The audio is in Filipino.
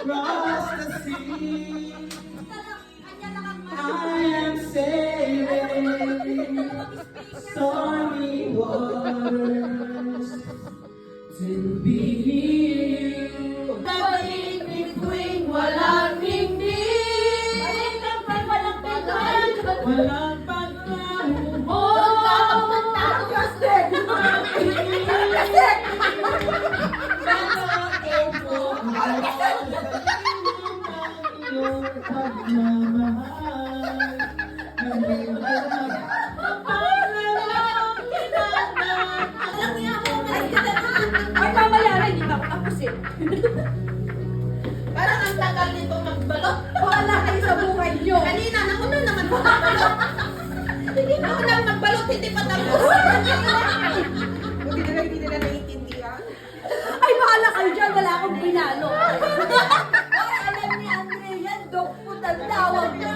Cross the sea, I am sailing stormy waters to be near you. Nabalik bituin, walang tingin, walang pagkahubo. Parang ang tagal nito magbalot. Wala kayo sa buhay nyo. Kanina, nauna naman magbalot. Nauna magbalot, hindi pa tapos. Buti na hindi nila naiintindihan. Ay, bahala kayo dyan. Wala akong pinalo. Ay, alam ni Andre yan. Dog po ang tawag niya.